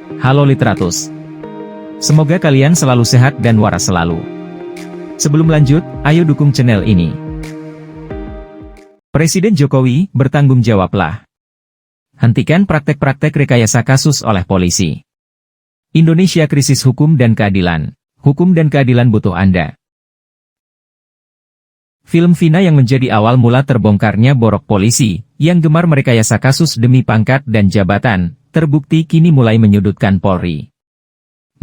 Halo Literatus. Semoga kalian selalu sehat dan waras selalu. Sebelum lanjut, ayo dukung channel ini. Presiden Jokowi, bertanggung jawablah. Hentikan praktek-praktek rekayasa kasus oleh polisi. Indonesia krisis hukum dan keadilan. Hukum dan keadilan butuh Anda. Film Vina yang menjadi awal mula terbongkarnya borok polisi, yang gemar merekayasa kasus demi pangkat dan jabatan, terbukti kini mulai menyudutkan Polri.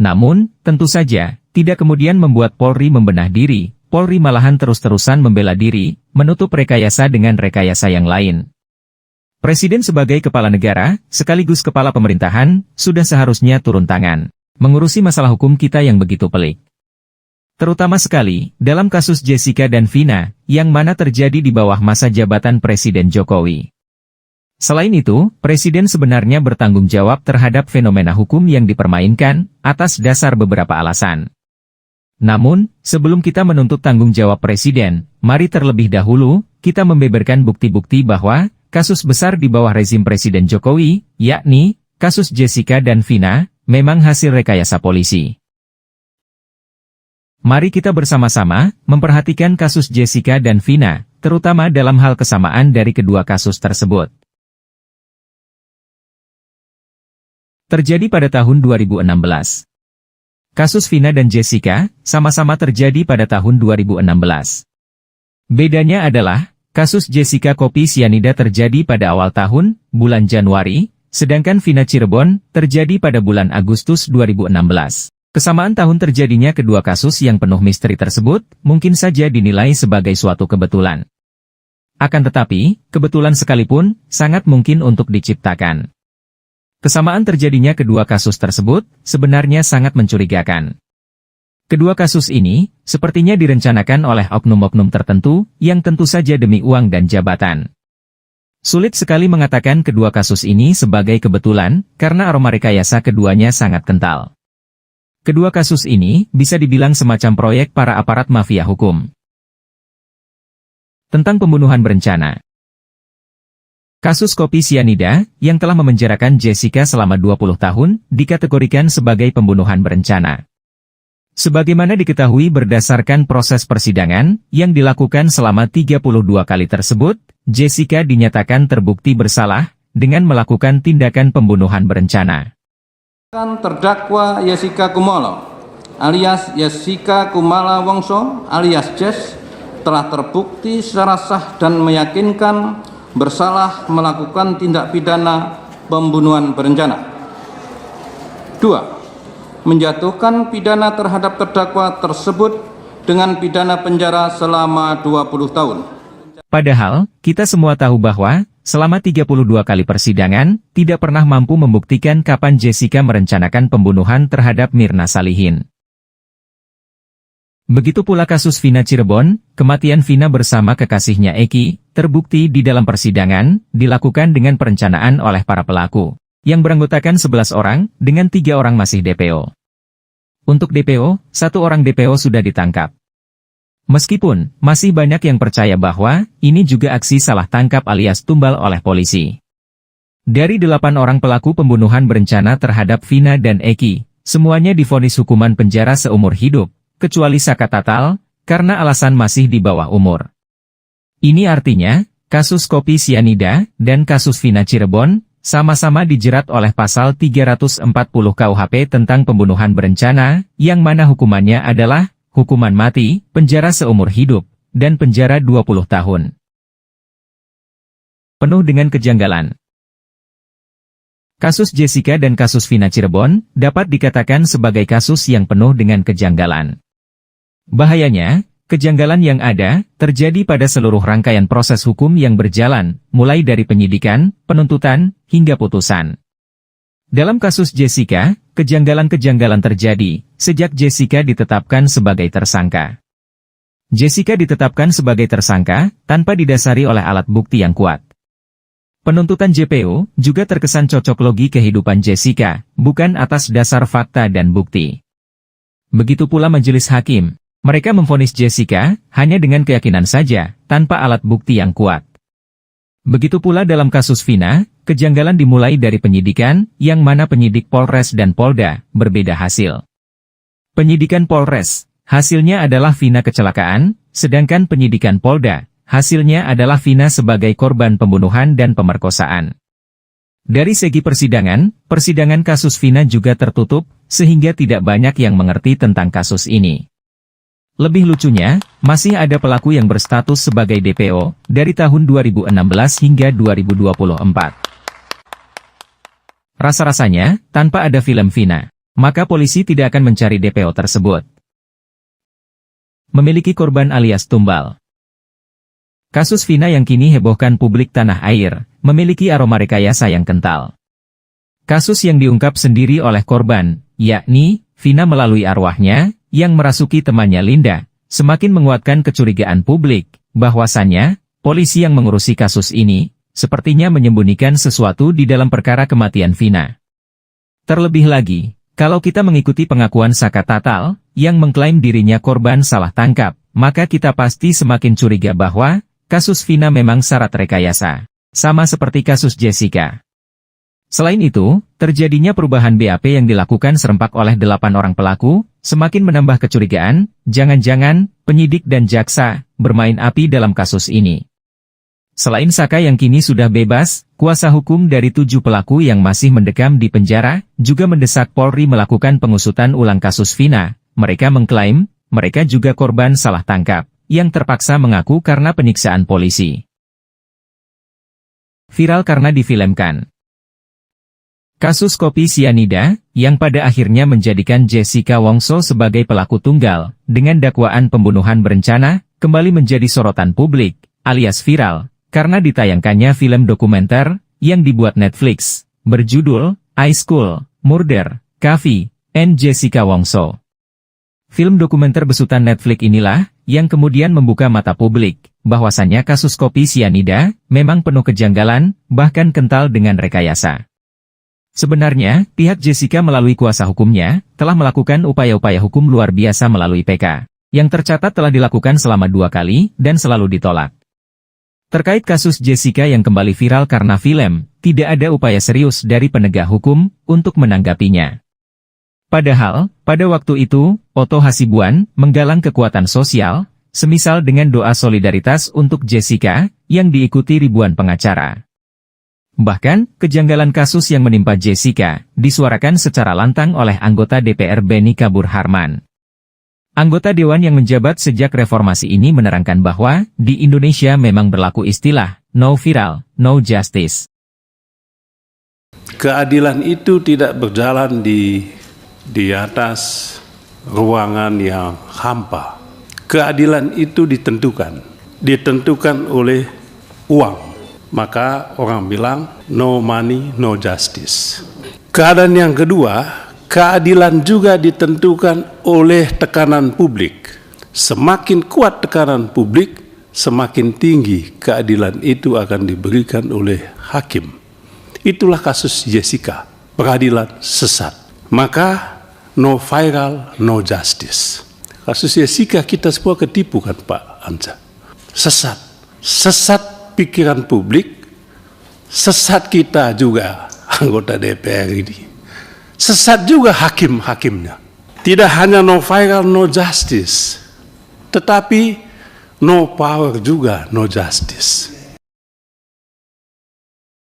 Namun, tentu saja, tidak kemudian membuat Polri membenah diri, Polri malahan terus-terusan membela diri, menutup rekayasa dengan rekayasa yang lain. Presiden sebagai kepala negara, sekaligus kepala pemerintahan, sudah seharusnya turun tangan, mengurusi masalah hukum kita yang begitu pelik. Terutama sekali, dalam kasus Jessica dan Vina, yang mana terjadi di bawah masa jabatan Presiden Jokowi. Selain itu, Presiden sebenarnya bertanggung jawab terhadap fenomena hukum yang dipermainkan, atas dasar beberapa alasan. Namun, sebelum kita menuntut tanggung jawab Presiden, mari terlebih dahulu, kita membeberkan bukti-bukti bahwa, kasus besar di bawah rezim Presiden Jokowi, yakni, kasus Jessica dan Vina, memang hasil rekayasa polisi. Mari kita bersama-sama memperhatikan kasus Jessica dan Vina, terutama dalam hal kesamaan dari kedua kasus tersebut. Terjadi pada tahun 2016. Kasus Vina dan Jessica sama-sama terjadi pada tahun 2016. Bedanya adalah, kasus Jessica kopi sianida terjadi pada awal tahun, bulan Januari, sedangkan Vina Cirebon terjadi pada bulan Agustus 2016. Kesamaan tahun terjadinya kedua kasus yang penuh misteri tersebut, mungkin saja dinilai sebagai suatu kebetulan. Akan tetapi, kebetulan sekalipun, sangat mungkin untuk diciptakan. Kesamaan terjadinya kedua kasus tersebut, sebenarnya sangat mencurigakan. Kedua kasus ini, sepertinya direncanakan oleh oknum-oknum tertentu, yang tentu saja demi uang dan jabatan. Sulit sekali mengatakan kedua kasus ini sebagai kebetulan, karena aroma rekayasa keduanya sangat kental. Kedua kasus ini bisa dibilang semacam proyek para aparat mafia hukum. Tentang pembunuhan berencana. Kasus kopi sianida, yang telah memenjarakan Jessica selama 20 tahun, dikategorikan sebagai pembunuhan berencana. Sebagaimana diketahui berdasarkan proses persidangan, yang dilakukan selama 32 kali tersebut, Jessica dinyatakan terbukti bersalah, dengan melakukan tindakan pembunuhan berencana. Terdakwa Jessica Kumolo alias Jessica Kumala Wongso alias Jess telah terbukti secara sah dan meyakinkan bersalah melakukan tindak pidana pembunuhan berencana. 2. Menjatuhkan pidana terhadap terdakwa tersebut dengan pidana penjara selama 20 tahun. Padahal, kita semua tahu bahwa, selama 32 kali persidangan, tidak pernah mampu membuktikan kapan Jessica merencanakan pembunuhan terhadap Mirna Salihin. Begitu pula kasus Vina Cirebon, kematian Vina bersama kekasihnya Eki, terbukti di dalam persidangan, dilakukan dengan perencanaan oleh para pelaku, yang beranggotakan 11 orang, dengan 3 orang masih DPO. Untuk DPO, 1 orang DPO sudah ditangkap. Meskipun, masih banyak yang percaya bahwa, ini juga aksi salah tangkap alias tumbal oleh polisi. Dari 8 orang pelaku pembunuhan berencana terhadap Vina dan Eki, semuanya divonis hukuman penjara seumur hidup, kecuali Saka Tatal, karena alasan masih di bawah umur. Ini artinya, kasus kopi sianida, dan kasus Vina Cirebon, sama-sama dijerat oleh pasal 340 KUHP tentang pembunuhan berencana, yang mana hukumannya adalah, hukuman mati, penjara seumur hidup, dan penjara 20 tahun. Penuh dengan kejanggalan. Kasus Jessica dan kasus Vina Cirebon, dapat dikatakan sebagai kasus yang penuh dengan kejanggalan. Bahayanya, kejanggalan yang ada, terjadi pada seluruh rangkaian proses hukum yang berjalan, mulai dari penyidikan, penuntutan, hingga putusan. Dalam kasus Jessica, kejanggalan-kejanggalan terjadi, sejak Jessica ditetapkan sebagai tersangka. Jessica ditetapkan sebagai tersangka, tanpa didasari oleh alat bukti yang kuat. Penuntutan JPO, juga terkesan cocok logi kehidupan Jessica, bukan atas dasar fakta dan bukti. Begitu pula majelis hakim, mereka memvonis Jessica, hanya dengan keyakinan saja, tanpa alat bukti yang kuat. Begitu pula dalam kasus Vina, kejanggalan dimulai dari penyidikan, yang mana penyidik Polres dan Polda berbeda hasil. Penyidikan Polres, hasilnya adalah Vina kecelakaan, sedangkan penyidikan Polda, hasilnya adalah Vina sebagai korban pembunuhan dan pemerkosaan. Dari segi persidangan kasus Vina juga tertutup, sehingga tidak banyak yang mengerti tentang kasus ini. Lebih lucunya, masih ada pelaku yang berstatus sebagai DPO, dari tahun 2016 hingga 2024. Rasa-rasanya, tanpa ada film Vina, maka polisi tidak akan mencari DPO tersebut. Memiliki korban alias tumbal. Kasus Vina yang kini hebohkan publik tanah air, memiliki aroma rekayasa yang kental. Kasus yang diungkap sendiri oleh korban, yakni, Vina melalui arwahnya, yang merasuki temannya Linda, semakin menguatkan kecurigaan publik, bahwasannya, polisi yang mengurusi kasus ini, sepertinya menyembunyikan sesuatu di dalam perkara kematian Vina. Terlebih lagi, kalau kita mengikuti pengakuan Saka Tatal, yang mengklaim dirinya korban salah tangkap, maka kita pasti semakin curiga bahwa, kasus Vina memang syarat rekayasa. Sama seperti kasus Jessica. Selain itu, terjadinya perubahan BAP yang dilakukan serempak oleh 8 orang pelaku, semakin menambah kecurigaan, jangan-jangan, penyidik dan jaksa, bermain api dalam kasus ini. Selain Saka yang kini sudah bebas, kuasa hukum dari 7 pelaku yang masih mendekam di penjara, juga mendesak Polri melakukan pengusutan ulang kasus Vina. Mereka mengklaim, mereka juga korban salah tangkap, yang terpaksa mengaku karena penyiksaan polisi. Viral karena difilmkan. Kasus kopi sianida, yang pada akhirnya menjadikan Jessica Wongso sebagai pelaku tunggal, dengan dakwaan pembunuhan berencana, kembali menjadi sorotan publik, alias viral, karena ditayangkannya film dokumenter, yang dibuat Netflix, berjudul, I School, Murder, Kavi, and Jessica Wongso. Film dokumenter besutan Netflix inilah, yang kemudian membuka mata publik, bahwasannya kasus kopi sianida, memang penuh kejanggalan, bahkan kental dengan rekayasa. Sebenarnya, pihak Jessica melalui kuasa hukumnya, telah melakukan upaya-upaya hukum luar biasa melalui PK, yang tercatat telah dilakukan selama 2 kali, dan selalu ditolak. Terkait kasus Jessica yang kembali viral karena film, tidak ada upaya serius dari penegak hukum, untuk menanggapinya. Padahal, pada waktu itu, Otto Hasibuan, menggalang kekuatan sosial, semisal dengan doa solidaritas untuk Jessica, yang diikuti ribuan pengacara. Bahkan, kejanggalan kasus yang menimpa Jessica, disuarakan secara lantang oleh anggota DPR Beni Kabur Harman. Anggota Dewan yang menjabat sejak reformasi ini menerangkan bahwa, di Indonesia memang berlaku istilah, no viral, no justice. Keadilan itu tidak berjalan di atas ruangan yang hampa. Keadilan itu ditentukan oleh uang. Maka orang bilang, no money, no justice. Keadaan yang kedua, keadilan juga ditentukan oleh tekanan publik. Semakin kuat tekanan publik, semakin tinggi keadilan itu akan diberikan oleh hakim. Itulah kasus Jessica, peradilan sesat. Maka, no viral, no justice. Kasus Jessica kita semua ketipu kan Pak Anca. Sesat pikiran publik, sesat kita juga anggota DPR ini. Sesat juga hakim-hakimnya. Tidak hanya no viral, no justice, tetapi no power juga, no justice.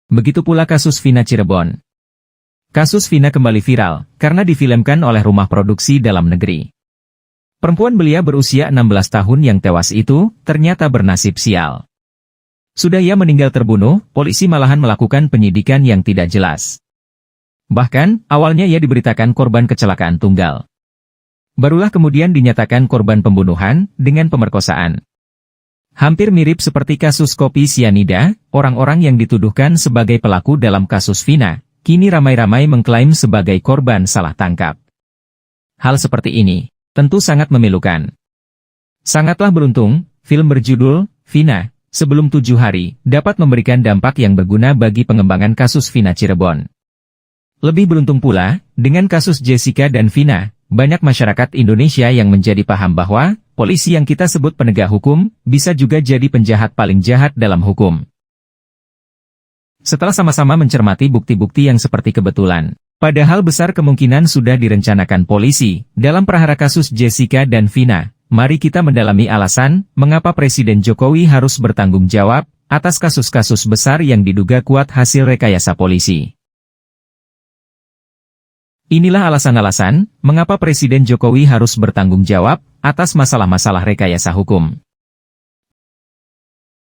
Begitu pula kasus Vina Cirebon. Kasus Vina kembali viral, karena difilmkan oleh rumah produksi dalam negeri. Perempuan belia berusia 16 tahun yang tewas itu, ternyata bernasib sial. Sudah ia meninggal terbunuh, polisi malahan melakukan penyidikan yang tidak jelas. Bahkan, awalnya ia diberitakan korban kecelakaan tunggal. Barulah kemudian dinyatakan korban pembunuhan, dengan pemerkosaan. Hampir mirip seperti kasus kopi sianida, orang-orang yang dituduhkan sebagai pelaku dalam kasus Vina, kini ramai-ramai mengklaim sebagai korban salah tangkap. Hal seperti ini, tentu sangat memilukan. Sangatlah beruntung, film berjudul, Vina, sebelum 7 hari, dapat memberikan dampak yang berguna bagi pengembangan kasus Vina Cirebon. Lebih beruntung pula, dengan kasus Jessica dan Vina, banyak masyarakat Indonesia yang menjadi paham bahwa, polisi yang kita sebut penegak hukum, bisa juga jadi penjahat paling jahat dalam hukum. setelah sama-sama mencermati bukti-bukti yang seperti kebetulan. Padahal besar kemungkinan sudah direncanakan polisi, dalam perkara kasus Jessica dan Vina, mari kita mendalami alasan, mengapa Presiden Jokowi harus bertanggung jawab, atas kasus-kasus besar yang diduga kuat hasil rekayasa polisi. Inilah alasan-alasan, mengapa Presiden Jokowi harus bertanggung jawab, atas masalah-masalah rekayasa hukum.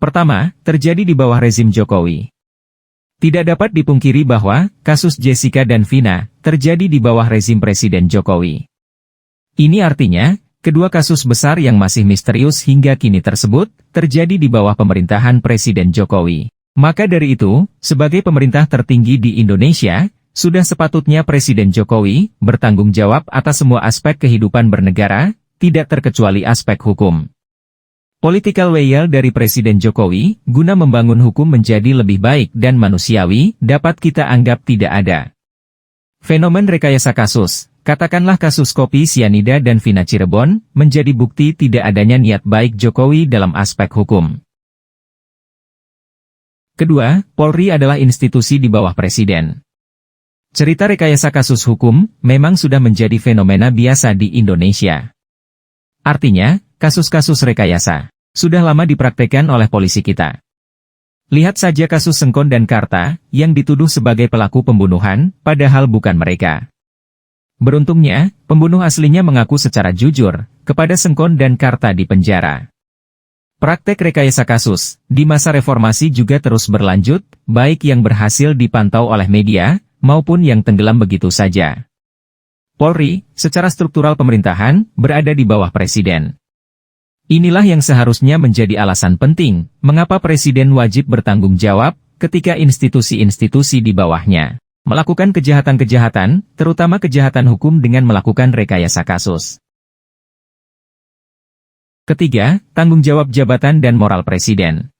Pertama, terjadi di bawah rezim Jokowi. Tidak dapat dipungkiri bahwa, kasus Jessica dan Vina, terjadi di bawah rezim Presiden Jokowi. Ini artinya, kedua kasus besar yang masih misterius hingga kini tersebut, terjadi di bawah pemerintahan Presiden Jokowi. Maka dari itu, sebagai pemerintah tertinggi di Indonesia, sudah sepatutnya Presiden Jokowi bertanggung jawab atas semua aspek kehidupan bernegara, tidak terkecuali aspek hukum. Political will dari Presiden Jokowi, guna membangun hukum menjadi lebih baik dan manusiawi, dapat kita anggap tidak ada. Fenomen rekayasa kasus, katakanlah kasus kopi sianida dan Vina Cirebon, menjadi bukti tidak adanya niat baik Jokowi dalam aspek hukum. Kedua, Polri adalah institusi di bawah Presiden. Cerita rekayasa kasus hukum memang sudah menjadi fenomena biasa di Indonesia. Artinya, kasus-kasus rekayasa sudah lama dipraktekkan oleh polisi kita. Lihat saja kasus Sengkon dan Karta yang dituduh sebagai pelaku pembunuhan, padahal bukan mereka. Beruntungnya, pembunuh aslinya mengaku secara jujur kepada Sengkon dan Karta di penjara. Praktek rekayasa kasus di masa reformasi juga terus berlanjut, baik yang berhasil dipantau oleh media, maupun yang tenggelam begitu saja. Polri, secara struktural pemerintahan, berada di bawah Presiden. Inilah yang seharusnya menjadi alasan penting, mengapa Presiden wajib bertanggung jawab, ketika institusi-institusi di bawahnya melakukan kejahatan-kejahatan, terutama kejahatan hukum dengan melakukan rekayasa kasus. Ketiga, tanggung jawab jabatan dan moral Presiden.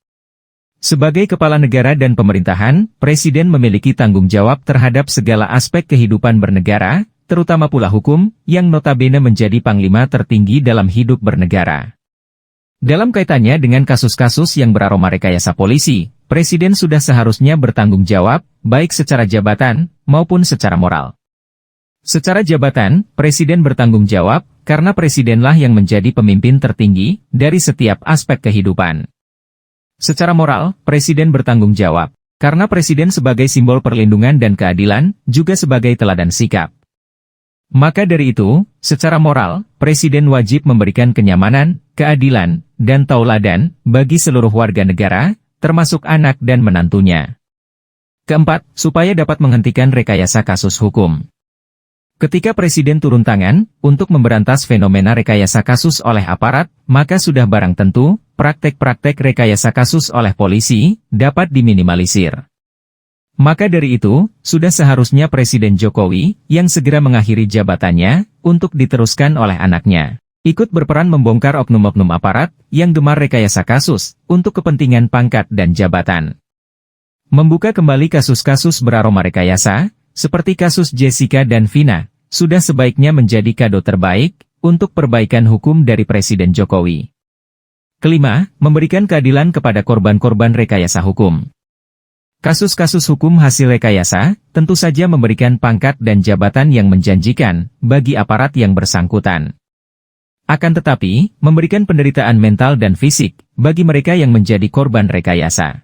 Sebagai kepala negara dan pemerintahan, Presiden memiliki tanggung jawab terhadap segala aspek kehidupan bernegara, terutama pula hukum, yang notabene menjadi panglima tertinggi dalam hidup bernegara. Dalam kaitannya dengan kasus-kasus yang beraroma rekayasa polisi, Presiden sudah seharusnya bertanggung jawab, baik secara jabatan, maupun secara moral. Secara jabatan, Presiden bertanggung jawab, karena Presidenlah yang menjadi pemimpin tertinggi, dari setiap aspek kehidupan. Secara moral, Presiden bertanggung jawab, karena Presiden sebagai simbol perlindungan dan keadilan, juga sebagai teladan sikap. Maka dari itu, secara moral, Presiden wajib memberikan kenyamanan, keadilan, dan tauladan, bagi seluruh warga negara, termasuk anak dan menantunya. Keempat, supaya dapat menghentikan rekayasa kasus hukum. Ketika Presiden turun tangan, untuk memberantas fenomena rekayasa kasus oleh aparat, maka sudah barang tentu, praktek-praktek rekayasa kasus oleh polisi, dapat diminimalisir. Maka dari itu, sudah seharusnya Presiden Jokowi, yang segera mengakhiri jabatannya, untuk diteruskan oleh anaknya, ikut berperan membongkar oknum-oknum aparat, yang gemar rekayasa kasus, untuk kepentingan pangkat dan jabatan. Membuka kembali kasus-kasus beraroma rekayasa, seperti kasus Jessica dan Vina, sudah sebaiknya menjadi kado terbaik, untuk perbaikan hukum dari Presiden Jokowi. Kelima, memberikan keadilan kepada korban-korban rekayasa hukum. Kasus-kasus hukum hasil rekayasa, tentu saja memberikan pangkat dan jabatan yang menjanjikan, bagi aparat yang bersangkutan. Akan tetapi, memberikan penderitaan mental dan fisik, bagi mereka yang menjadi korban rekayasa.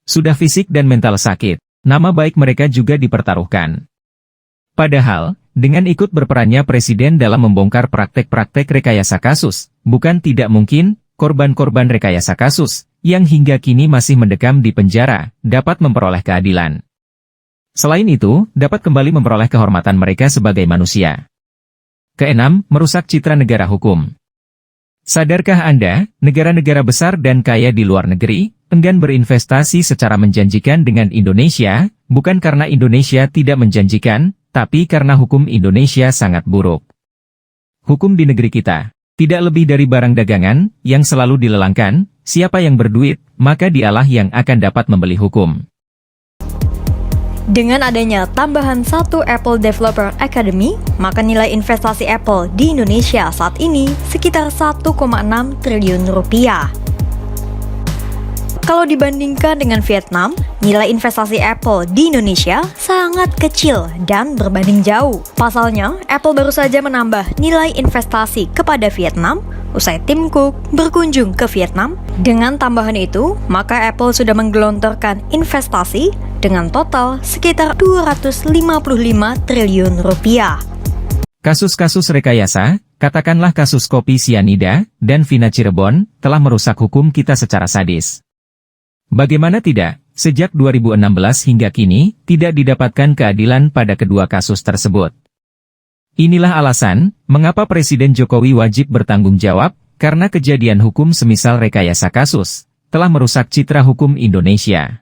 Sudah fisik dan mental sakit, nama baik mereka juga dipertaruhkan. Padahal, dengan ikut berperannya Presiden dalam membongkar praktek-praktek rekayasa kasus, bukan tidak mungkin, korban-korban rekayasa kasus, yang hingga kini masih mendekam di penjara, dapat memperoleh keadilan. Selain itu, dapat kembali memperoleh kehormatan mereka sebagai manusia. Keenam, merusak citra negara hukum. Sadarkah Anda, negara-negara besar dan kaya di luar negeri, enggan berinvestasi secara menjanjikan dengan Indonesia, bukan karena Indonesia tidak menjanjikan, tapi karena hukum Indonesia sangat buruk. Hukum di negeri kita tidak lebih dari barang dagangan, yang selalu dilelangkan, siapa yang berduit, maka dialah yang akan dapat membeli hukum. Dengan adanya tambahan 1 Apple Developer Academy, maka nilai investasi Apple di Indonesia saat ini sekitar 1,6 triliun rupiah. Kalau dibandingkan dengan Vietnam, nilai investasi Apple di Indonesia sangat kecil dan berbanding jauh. Pasalnya, Apple baru saja menambah nilai investasi kepada Vietnam usai Tim Cook berkunjung ke Vietnam. Dengan tambahan itu, maka Apple sudah menggelontorkan investasi dengan total sekitar 255 triliun rupiah. Kasus-kasus rekayasa, katakanlah kasus kopi sianida dan Vina Cirebon, telah merusak hukum kita secara sadis. Bagaimana tidak, sejak 2016 hingga kini, tidak didapatkan keadilan pada kedua kasus tersebut. Inilah alasan, mengapa Presiden Jokowi wajib bertanggung jawab, karena kejadian hukum semisal rekayasa kasus, telah merusak citra hukum Indonesia.